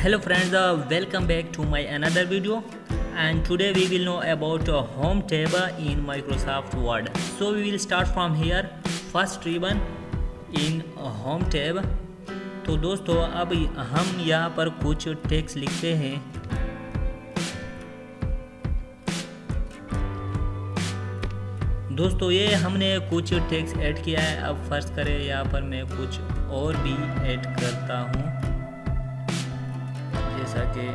Hello friends, welcome back to my another video, and today we will know about home tab in Microsoft Word. So we will start from here. First ribbon in home tab. तो दोस्तों अब हम यहाँ पर कुछ text लिखते हैं। दोस्तों ये हमने कुछ टेक्स्ट ऐड किया है। अब फर्ज करें यहाँ पर मैं कुछ और भी ऐड करता हूँ, जैसा कि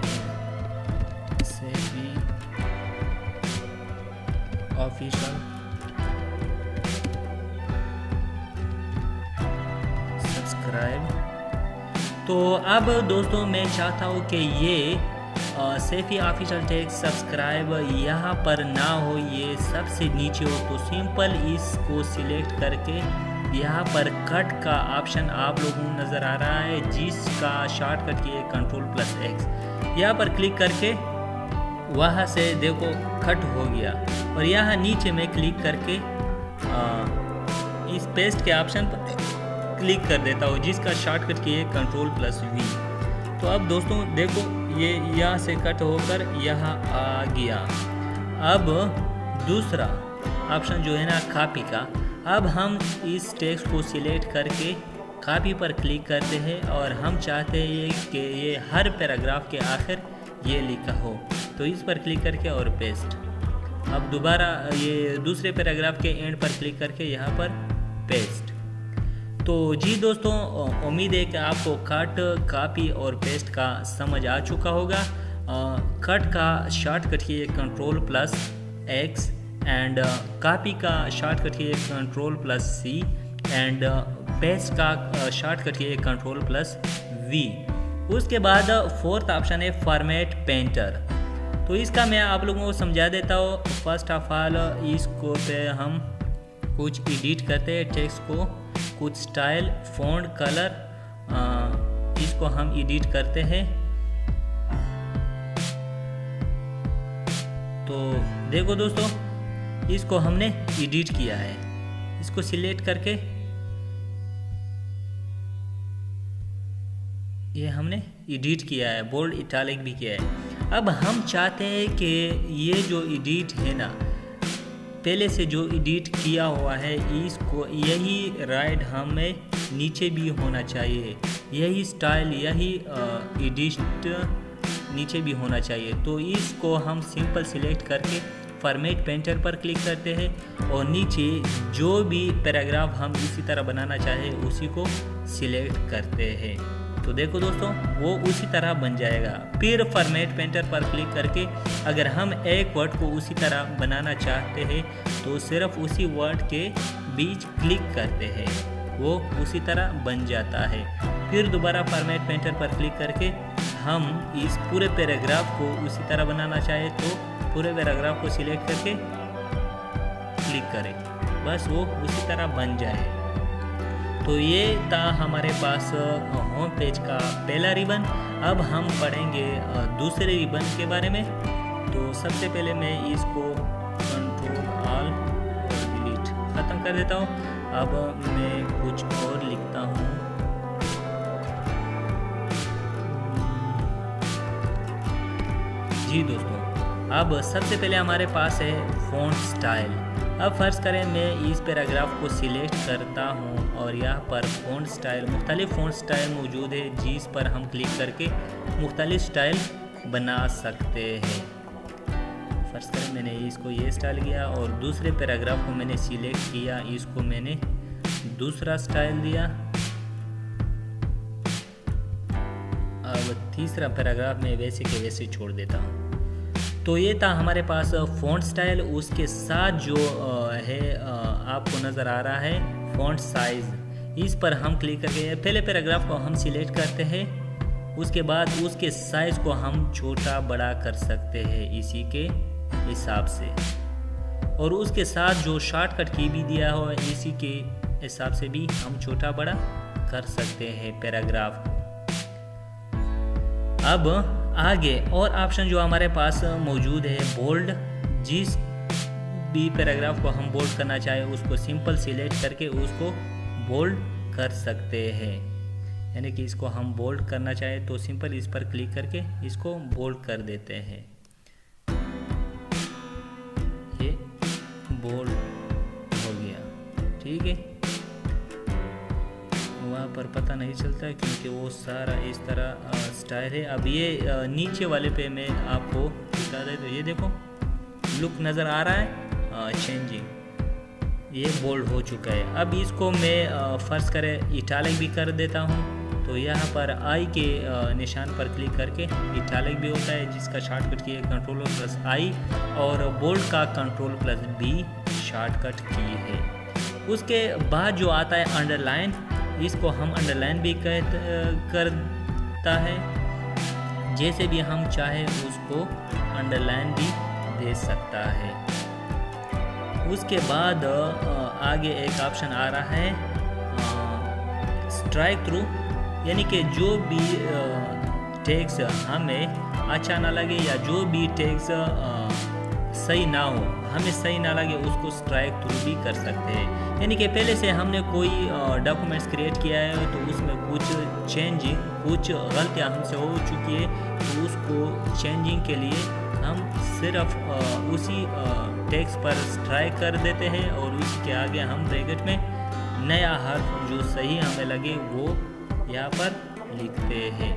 सेफी ऑफिशियल सब्सक्राइब। तो अब दोस्तों मैं चाहता हूँ कि ये सेफी ऑफिशियल टेक्स्ट सब्सक्राइब यहाँ पर ना हो, ये सबसे नीचे हो। तो सिंपल इसको सिलेक्ट करके यहाँ पर कट का ऑप्शन आप लोगों को नज़र आ रहा है, जिसका शॉर्टकट की है Ctrl+X। यहाँ पर क्लिक करके वहाँ से देखो कट हो गया, और यहाँ नीचे में क्लिक करके इस पेस्ट के ऑप्शन पर क्लिक कर देता हूँ, जिसका शॉर्टकट की है Ctrl+V। तो अब दोस्तों देखो ये यहाँ से कट होकर यहाँ आ गया। अब दूसरा ऑप्शन जो है ना कॉपी का, अब हम इस टेक्स्ट को सिलेक्ट करके कॉपी पर क्लिक करते हैं, और हम चाहते हैं कि ये हर पैराग्राफ के आखिर ये लिखा हो। तो इस पर क्लिक करके और पेस्ट। अब दोबारा ये दूसरे पैराग्राफ के एंड पर क्लिक करके यहाँ पर पेस्ट। तो जी दोस्तों, उम्मीद है कि आपको कट, कॉपी और पेस्ट का समझ आ चुका होगा। कट का शॉर्टकट की है Ctrl+X, एंड कॉपी का शॉर्टकट की है Ctrl+C, एंड पेस्ट का शॉर्टकट की है Ctrl+V। उसके बाद फोर्थ ऑप्शन है फॉर्मेट पेंटर। तो इसका मैं आप लोगों को समझा देता हूँ। फर्स्ट ऑफ ऑल इसको पे हम कुछ एडिट करते हैं टेक्स्ट को, कुछ स्टाइल, फॉन्ट, कलर, इसको हम एडिट करते हैं। तो देखो दोस्तों, इसको हमने एडिट किया है। इसको सिलेक्ट करके ये हमने एडिट किया है, बोल्ड इटालिक भी किया है। अब हम चाहते हैं कि ये जो एडिट है ना, पहले से जो एडिट किया हुआ है, इसको यही राइट हमें नीचे भी होना चाहिए, यही स्टाइल, यही एडिट नीचे भी होना चाहिए। तो इसको हम सिंपल सिलेक्ट करके फॉर्मेट पेंटर पर क्लिक करते हैं, और नीचे जो भी पैराग्राफ हम इसी तरह बनाना चाहे उसी को सिलेक्ट करते हैं। तो देखो दोस्तों, वो उसी तरह बन जाएगा। फिर फॉर्मेट पेंटर पर क्लिक करके अगर हम एक वर्ड को उसी तरह बनाना चाहते हैं, तो सिर्फ उसी वर्ड के बीच क्लिक करते हैं, वो उसी तरह बन जाता है। फिर दोबारा फॉर्मेट पेंटर पर क्लिक करके हम इस पूरे पैराग्राफ को उसी तरह बनाना चाहे, तो पूरे पैराग्राफ को सिलेक्ट करके क्लिक करें, बस वो उसी तरह बन जाए। तो ये था हमारे पास होम पेज का पहला रिबन। अब हम पढ़ेंगे दूसरे रिबन के बारे में। तो सबसे पहले मैं इसको Ctrl+Alt और डिलीट ख़त्म कर देता हूँ। अब मैं कुछ और लिखता हूँ। जी दोस्तों, अब सबसे पहले हमारे पास है फ़ॉन्ट स्टाइल। अब फर्ज करें मैं इस पैराग्राफ को सिलेक्ट करता हूं, और यहाँ पर फ़ॉन्ट स्टाइल, मुख्तलिफ फ़ॉन्ट स्टाइल मौजूद है, जिस पर हम क्लिक करके मुख्तलिफ स्टाइल बना सकते हैं। फर्ज करें मैंने इसको ये स्टाइल किया, और दूसरे पैराग्राफ को मैंने सिलेक्ट किया, इसको मैंने दूसरा स्टाइल दिया। अब तीसरा पैराग्राफ मैं वैसे के वैसे छोड़ देता हूँ। तो ये था हमारे पास फ़ॉन्ट स्टाइल। उसके साथ जो है आपको नज़र आ रहा है फ़ॉन्ट साइज़, इस पर हम क्लिक करके पहले पैराग्राफ को हम सिलेक्ट करते हैं, उसके बाद उसके साइज़ को हम छोटा बड़ा कर सकते हैं इसी के हिसाब से, और उसके साथ जो शॉर्टकट की भी दिया हो इसी के हिसाब से भी हम छोटा बड़ा कर सकते हैं पैराग्राफ। अब आगे और ऑप्शन जो हमारे पास मौजूद है बोल्ड, जिस भी पैराग्राफ को हम बोल्ड करना चाहे उसको सिंपल सिलेक्ट करके उसको बोल्ड कर सकते हैं। यानी कि इसको हम बोल्ड करना चाहें तो सिंपल इस पर क्लिक करके इसको बोल्ड कर देते हैं। ये बोल्ड हो गया, ठीक है। वहाँ पर पता नहीं चलता क्योंकि वो सारा इस तरह स्टाइल है। अब ये नीचे वाले पे मैं आपको दिखा दे तो ये देखो लुक नज़र आ रहा है चेंजिंग, ये बोल्ड हो चुका है। अब इसको मैं फर्स्ट करें इटालिक भी कर देता हूँ। तो यहाँ पर आई के निशान पर क्लिक करके इटालिक भी होता है, जिसका शॉर्टकट की है Ctrl+I, और बोल्ड का Ctrl+B शॉर्टकट की है। उसके बाद जो आता है अंडरलाइन, इसको हम अंडरलाइन भी करता है, जैसे भी हम चाहे उसको अंडरलाइन भी दे सकता है। उसके बाद आगे एक ऑप्शन आ रहा है स्ट्राइक थ्रू, यानी कि जो भी टेक्स्ट हमें अच्छा ना लगे या जो भी टेक्स्ट सही ना हो, हमें सही ना लगे, उसको स्ट्राइक थ्रू भी कर सकते हैं। यानी कि पहले से हमने कोई डॉक्यूमेंट्स क्रिएट किया है तो उसमें कुछ चेंजिंग, कुछ गलतियाँ हमसे हो चुकी है, तो उसको चेंजिंग के लिए हम सिर्फ उसी टेक्स्ट पर स्ट्राइक कर देते हैं और उसी के आगे हम ब्रैकेट में नया हर्फ जो सही हमें लगे वो यहाँ पर लिखते हैं।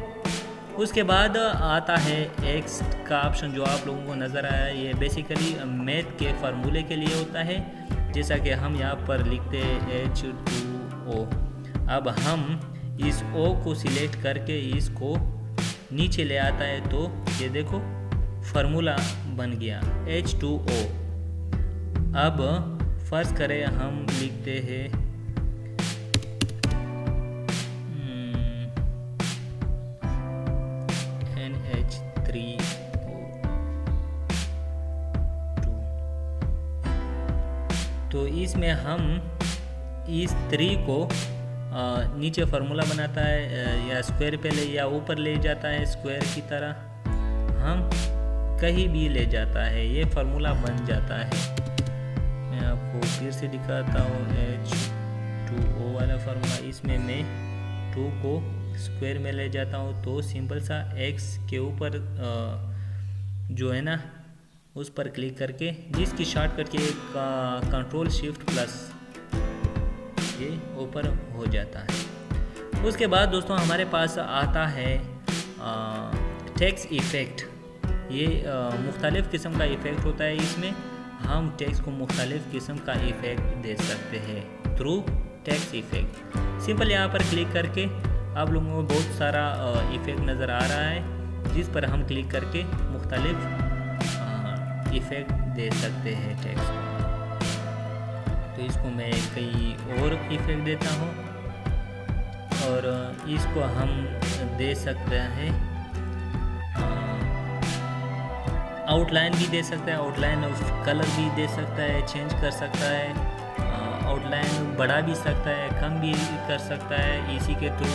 उसके बाद आता है एक्स का ऑप्शन जो आप लोगों को नज़र आया, ये बेसिकली मैथ के फार्मूले के लिए होता है। जैसा कि हम यहाँ पर लिखते हैं H2O। अब हम इस O को सिलेक्ट करके इसको नीचे ले आता है तो ये देखो फार्मूला बन गया H2O। अब फर्स्ट करें हम लिखते हैं NH3O2। तो इसमें हम इस 3 को नीचे फार्मूला बनाता है या स्क्वायर पे ले या ऊपर ले जाता है, स्क्वायर की तरह हम कहीं भी ले जाता है, ये फार्मूला बन जाता है। मैं आपको फिर से दिखाता हूँ H2O वाला फार्मूला। इसमें मैं 2 को स्क्वायर में ले जाता हूँ तो सिंपल सा x के ऊपर जो है ना उस पर क्लिक करके, जिसकी शॉर्टकट की Ctrl+Shift+ ये ऊपर हो जाता है। उसके बाद दोस्तों हमारे पास आता है टेक्स्ट इफ़ेक्ट। ये मुख्तलिफ़ किस्म का इफ़ेक्ट होता है, इसमें हम टेक्स्ट को मुख्तलिफ़ किस्म का इफ़ेक्ट दे सकते हैं थ्रू टेक्स्ट इफ़ेक्ट। सिंपल यहाँ पर क्लिक करके आप लोगों को बहुत सारा इफ़ेक्ट नज़र आ रहा है, जिस पर हम क्लिक करके मुख्तलिफ़ इफ़ेक्ट दे सकते हैं टेक्स्ट को। तो इसको मैं कई और इफ़ेक्ट देता हूँ और इसको हम दे सकते हैं आउटलाइन भी दे सकता है, आउटलाइन कलर भी दे सकता है, चेंज कर सकता है, आउटलाइन बढ़ा भी सकता है, कम भी कर सकता है इसी के थ्रू।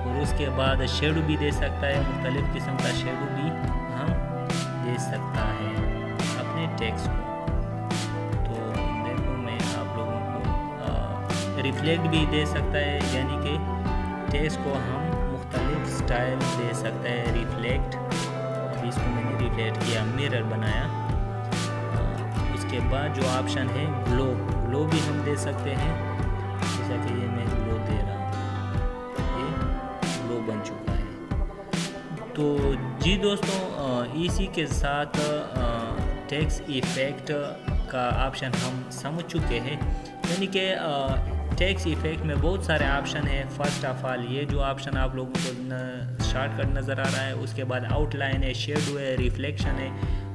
और उसके बाद शेडो भी दे सकता है, मुख्तलिफ़ किस्म का शेडो भी हम दे सकता है अपने टेक्स्ट को। तो देखो मैं आप लोगों को रिफ्लेक्ट भी दे सकता है, यानी कि टेक्स्ट को हम मुख्तलिफ़ स्टाइल दे सकता है रिफ्लेक्ट। अभी इसको मैंने रिफ्लेक्ट किया, मिरर बनाया। उसके बाद जो ऑप्शन है ग्लो, ग्लो भी हम दे सकते हैं, जैसा कि ये मैं ग्लो दे रहा हूँ, ये ग्लो बन चुका है। तो जी दोस्तों इसी के साथ टेक्स्ट इफ़ेक्ट का ऑप्शन हम समझ चुके हैं। यानी कि टेक्स्ट इफ़ेक्ट में बहुत सारे ऑप्शन है। फर्स्ट ऑफ ऑल ये जो ऑप्शन आप लोगों को शॉर्टकट नज़र आ रहा है, उसके बाद आउटलाइन है, शेडो है, रिफ्लेक्शन है,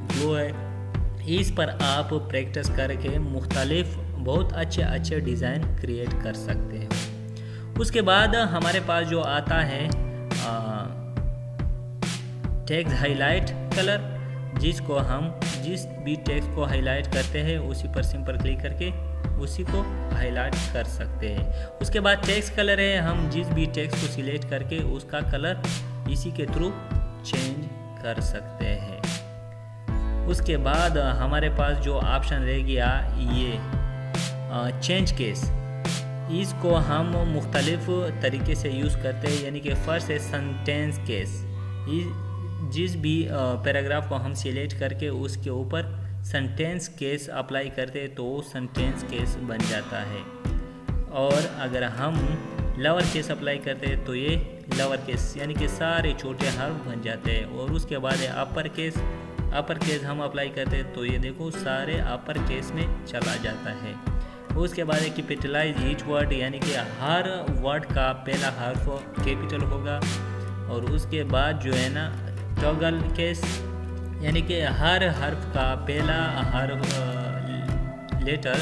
ग्लो है। इस पर आप प्रैक्टिस करके मुख्तलिफ बहुत अच्छे डिज़ाइन क्रिएट कर सकते हो। उसके बाद हमारे पास जो आता है टेक्स्ट हाईलाइट कलर, जिसको हम जिस भी टेक्स्ट को हाईलाइट करते हैं उसी पर सिंपल क्लिक करके उसी को हाईलाइट कर सकते हैं। उसके बाद टेक्स्ट कलर है, हम जिस भी टेक्स्ट को सिलेक्ट करके उसका कलर इसी के थ्रू चेंज कर सकते हैं। उसके बाद हमारे पास जो ऑप्शन रह गया ये चेंज केस, इसको हम मुख्तलिफ तरीके से यूज़ करते हैं। यानी कि फर्स्ट है सेंटेंस केस। जिस भी पैराग्राफ को हम सिलेक्ट करके उसके ऊपर सेंटेंस केस अप्लाई करते हैं तो वो सेंटेंस केस बन जाता है। और अगर हम लोअर केस अप्लाई करते हैं तो ये लोअर केस यानी कि सारे छोटे हर्फ बन जाते हैं। और उसके बाद है अपर केस। अपर केस हम अप्लाई करते हैं तो ये देखो सारे अपर केस में चला जाता है। उसके बाद है कैपिटलाइज ईच वर्ड, यानी कि हर वर्ड का पहला हर्फ कैपिटल होगा। और उसके बाद जो है ना टॉगल केस, यानी कि हर हर्फ का पहला हर्फ लेटर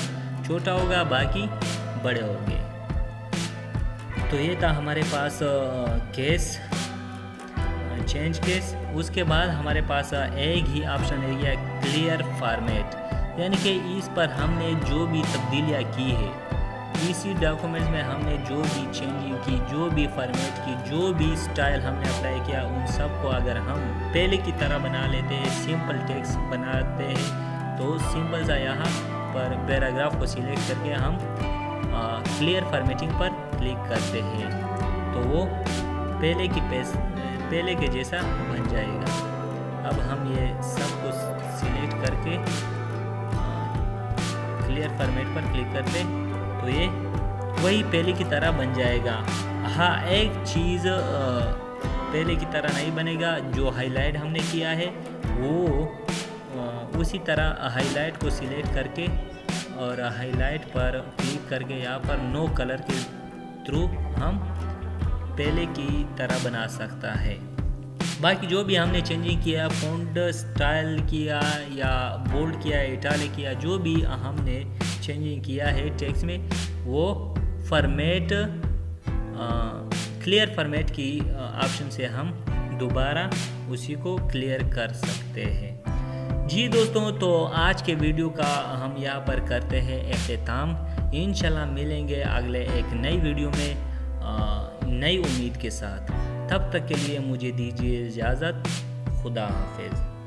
छोटा होगा, बाकी बड़े होंगे। तो ये था हमारे पास केस, चेंज केस। उसके बाद हमारे पास एक ही ऑप्शन है या क्लियर फॉर्मेट, यानी कि इस पर हमने जो भी तब्दीलियाँ की है, इसी डॉक्यूमेंट्स में हमने जो भी चेंजिंग की, जो भी फॉर्मेट की, जो भी स्टाइल हमने अप्लाई किया, उन सब को अगर हम पहले की तरह बना लेते हैं, सिंपल टेक्स्ट बनाते हैं, तो सिंपल सा यहाँ पर पैराग्राफ को सिलेक्ट करके हम क्लियर फॉर्मेटिंग पर क्लिक करते हैं तो वो पहले के जैसा बन जाएगा। अब हम ये सब कुछ सिलेक्ट करके क्लियर फॉर्मेट पर क्लिक करते तो ये वही पहले की तरह बन जाएगा। हाँ, एक चीज़ पहले की तरह नहीं बनेगा, जो हाईलाइट हमने किया है वो उसी तरह हाईलाइट को सिलेक्ट करके और हाईलाइट पर क्लिक करके यहाँ पर नो कलर के थ्रू हम पहले की तरह बना सकता है। बाकी जो भी हमने चेंजिंग किया, फ़ॉन्ट स्टाइल किया या बोल्ड किया, इटालिक किया, जो भी हमने चेंजिंग किया है टेक्स्ट में, वो फॉर्मेट क्लियर फॉर्मेट की ऑप्शन से हम दोबारा उसी को क्लियर कर सकते हैं। जी दोस्तों, तो आज के वीडियो का हम यहाँ पर करते हैं इख्तिताम। इंशाल्लाह मिलेंगे अगले एक नई वीडियो में नई उम्मीद के साथ। तब तक के लिए मुझे दीजिए इजाज़त। खुदा हाफिज़।